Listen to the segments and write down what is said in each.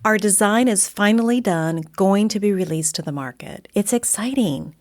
Our design is finally done, going to be released to the market. It's exciting.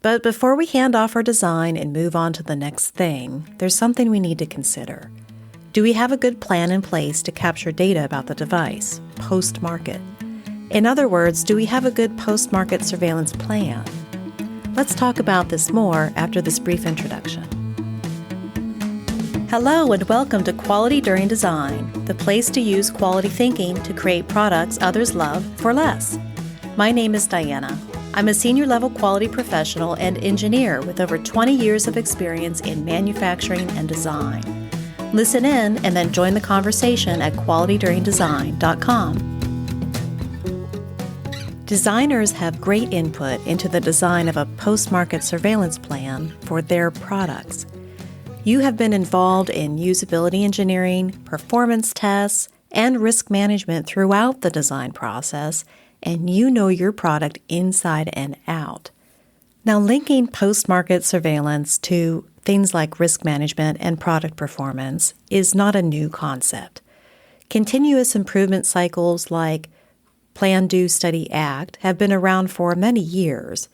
But before we hand off our design and move on to the next thing, there's something we need to consider. Do we have a good plan in place to capture data about the device, post-market? In other words, do we have a good post-market surveillance plan? Let's talk about this more after this brief introduction. Hello and welcome to Quality During Design, the place to use quality thinking to create products others love for less. My name is DIANNA. I'm a senior level quality professional and engineer with over 20 years of experience in manufacturing and design. Listen in and then join the conversation at qualityduringdesign.com. Designers have great input into the design of a post-market surveillance plan for their products. You have been involved in usability engineering, performance tests, and risk management throughout the design process, and you know your product inside and out. Now, linking post-market surveillance to things like risk management and product performance is not a new concept. Continuous improvement cycles like Plan, Do, Study, Act have been around for many years.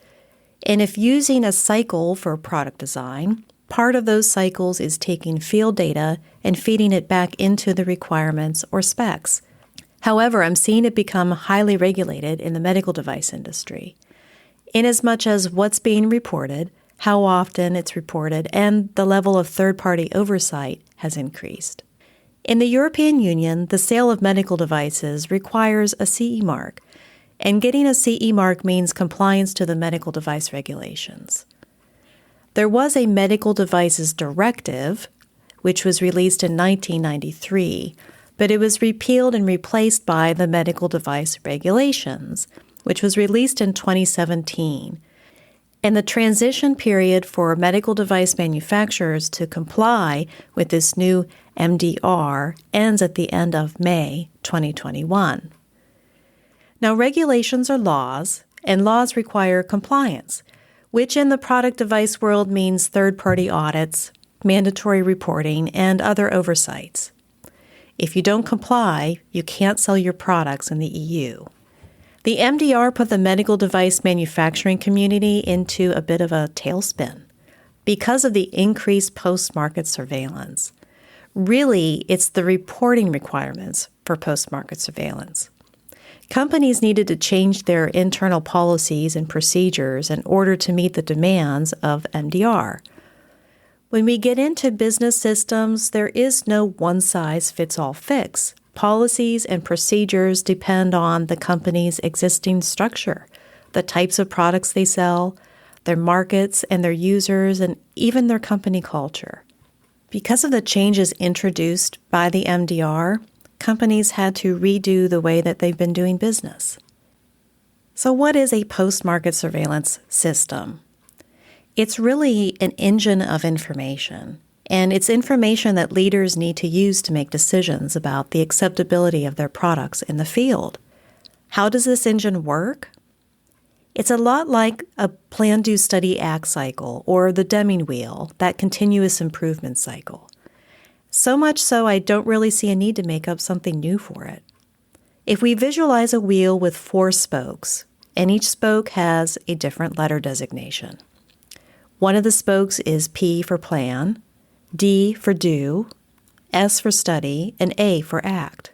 And if using a cycle for product design, part of those cycles is taking field data and feeding it back into the requirements or specs. However, I'm seeing it become highly regulated in the medical device industry, inasmuch as what's being reported, how often it's reported, and the level of third-party oversight has increased. In the European Union, the sale of medical devices requires a CE mark, and getting a CE mark means compliance to the medical device regulations. There was a Medical Devices Directive, which was released in 1993, but it was repealed and replaced by the Medical Device Regulations, which was released in 2017. And the transition period for medical device manufacturers to comply with this new MDR ends at the end of May 2021. Now, regulations are laws, and laws require compliance, which in the product device world means third-party audits, mandatory reporting, and other oversights. If you don't comply, you can't sell your products in the EU. The MDR put the medical device manufacturing community into a bit of a tailspin because of the increased post-market surveillance. Really, it's the reporting requirements for post-market surveillance. Companies needed to change their internal policies and procedures in order to meet the demands of MDR. When we get into business systems, there is no one-size-fits-all fix. Policies and procedures depend on the company's existing structure, the types of products they sell, their markets and their users, and even their company culture. Because of the changes introduced by the MDR, companies had to redo the way that they've been doing business. So what is a post-market surveillance system? It's really an engine of information, and it's information that leaders need to use to make decisions about the acceptability of their products in the field. How does this engine work? It's a lot like a Plan, Do, Study, Act cycle or the Deming wheel, that continuous improvement cycle. So much so I don't really see a need to make up something new for it. If we visualize a wheel with 4 spokes, and each spoke has a different letter designation. One of the spokes is P for plan, D for do, S for study, and A for act.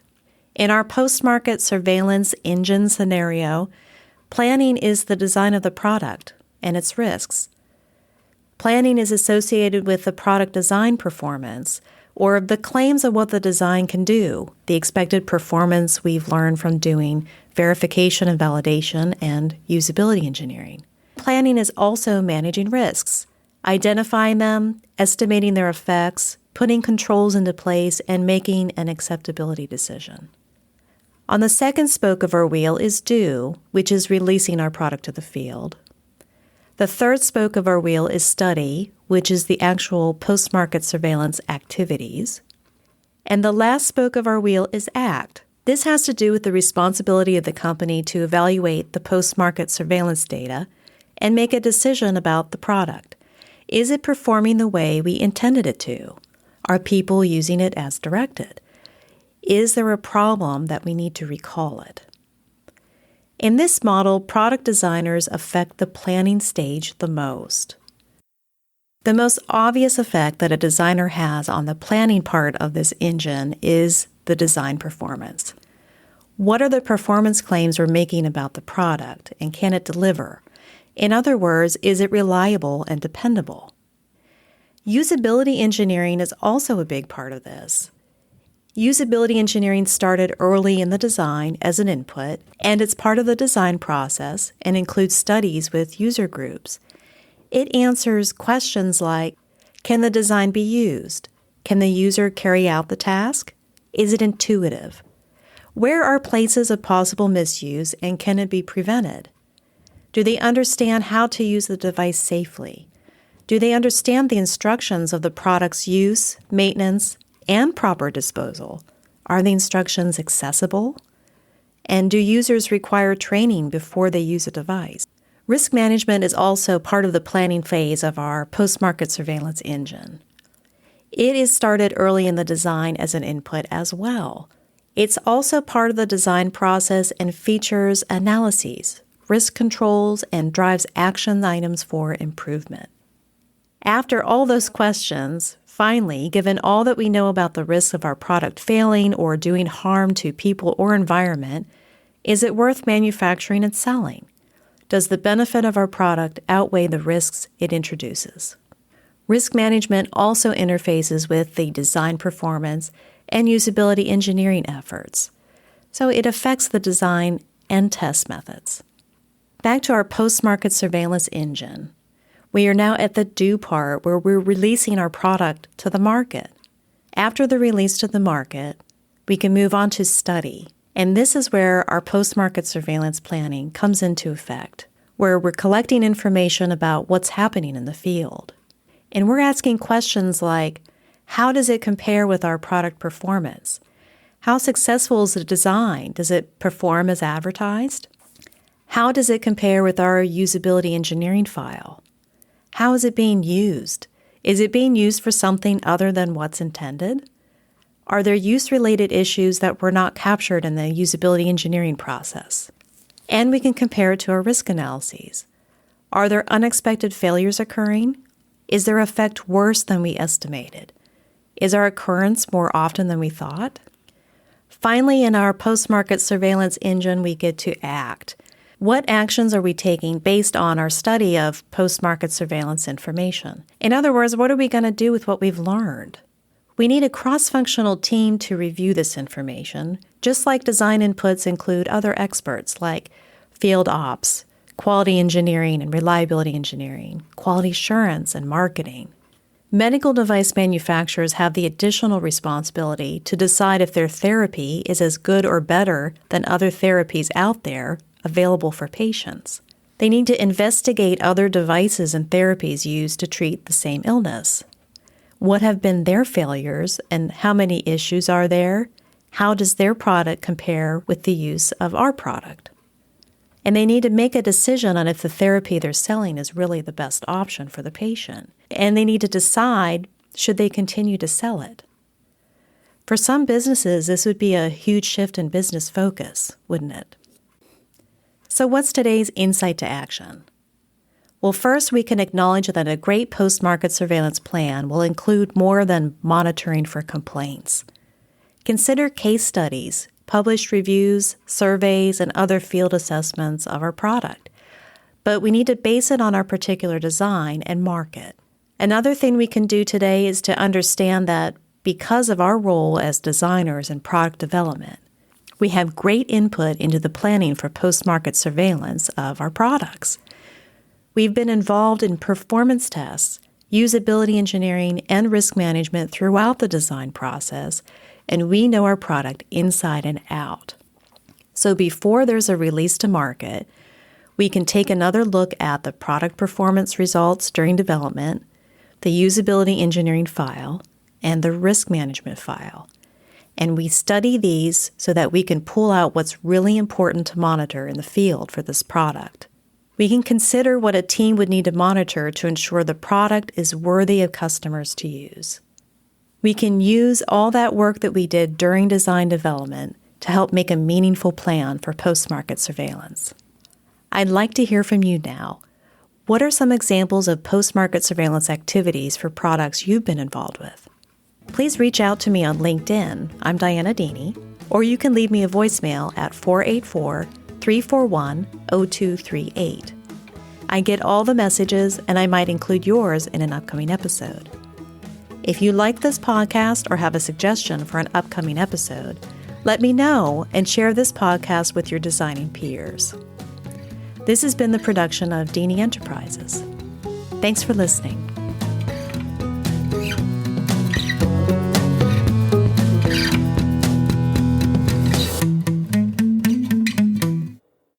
In our post-market surveillance engine scenario, planning is the design of the product and its risks. Planning is associated with the product design performance, or the claims of what the design can do, the expected performance we've learned from doing verification and validation and usability engineering. Planning is also managing risks, identifying them, estimating their effects, putting controls into place, and making an acceptability decision. On the second spoke of our wheel is Do, which is releasing our product to the field. The third spoke of our wheel is Study, which is the actual post-market surveillance activities. And the last spoke of our wheel is Act. This has to do with the responsibility of the company to evaluate the post-market surveillance data and make a decision about the product. Is it performing the way we intended it to? Are people using it as directed? Is there a problem that we need to recall it? In this model, product designers affect the planning stage the most. The most obvious effect that a designer has on the planning part of this engine is the design performance. What are the performance claims we're making about the product, and can it deliver? In other words, is it reliable and dependable? Usability engineering is also a big part of this. Usability engineering started early in the design as an input, and it's part of the design process and includes studies with user groups. It answers questions like, can the design be used? Can the user carry out the task? Is it intuitive? Where are places of possible misuse, and can it be prevented? Do they understand how to use the device safely? Do they understand the instructions of the product's use, maintenance, and proper disposal? Are the instructions accessible? And do users require training before they use a device? Risk management is also part of the planning phase of our post-market surveillance engine. It is started early in the design as an input as well. It's also part of the design process and features analyses, risk controls, and drives action items for improvement. After all those questions, finally, given all that we know about the risks of our product failing or doing harm to people or environment, is it worth manufacturing and selling? Does the benefit of our product outweigh the risks it introduces? Risk management also interfaces with the design performance and usability engineering efforts, so it affects the design and test methods. Back to our post-market surveillance engine. We are now at the do part where we're releasing our product to the market. After the release to the market, we can move on to study. And this is where our post-market surveillance planning comes into effect, where we're collecting information about what's happening in the field. And we're asking questions like, how does it compare with our product performance? How successful is the design? Does it perform as advertised? How does it compare with our usability engineering file? How is it being used? Is it being used for something other than what's intended? Are there use-related issues that were not captured in the usability engineering process? And we can compare it to our risk analyses. Are there unexpected failures occurring? Is their effect worse than we estimated? Is our occurrence more often than we thought? Finally, in our post-market surveillance engine, we get to act. What actions are we taking based on our study of post-market surveillance information? In other words, what are we going to do with what we've learned? We need a cross-functional team to review this information, just like design inputs include other experts like field ops, quality engineering and reliability engineering, quality assurance, and marketing. Medical device manufacturers have the additional responsibility to decide if their therapy is as good or better than other therapies out there available for patients. They need to investigate other devices and therapies used to treat the same illness. What have been their failures and how many issues are there? How does their product compare with the use of our product? And they need to make a decision on if the therapy they're selling is really the best option for the patient. And they need to decide, should they continue to sell it? For some businesses, this would be a huge shift in business focus, wouldn't it? So what's today's insight to action? Well, first, we can acknowledge that a great post-market surveillance plan will include more than monitoring for complaints. Consider case studies, published reviews, surveys, and other field assessments of our product. But we need to base it on our particular design and market. Another thing we can do today is to understand that because of our role as designers in product development, we have great input into the planning for post-market surveillance of our products. We've been involved in performance tests, usability engineering, and risk management throughout the design process, and we know our product inside and out. So before there's a release to market, we can take another look at the product performance results during development, the usability engineering file, and the risk management file. And we study these so that we can pull out what's really important to monitor in the field for this product. We can consider what a team would need to monitor to ensure the product is worthy of customers to use. We can use all that work that we did during design development to help make a meaningful plan for post-market surveillance. I'd like to hear from you now. What are some examples of post-market surveillance activities for products you've been involved with? Please reach out to me on LinkedIn. I'm Dianna Deeney, or you can leave me a voicemail at 484-341-0238. I get all the messages, and I might include yours in an upcoming episode. If you like this podcast or have a suggestion for an upcoming episode, let me know and share this podcast with your designing peers. This has been the production of Deeney Enterprises. Thanks for listening.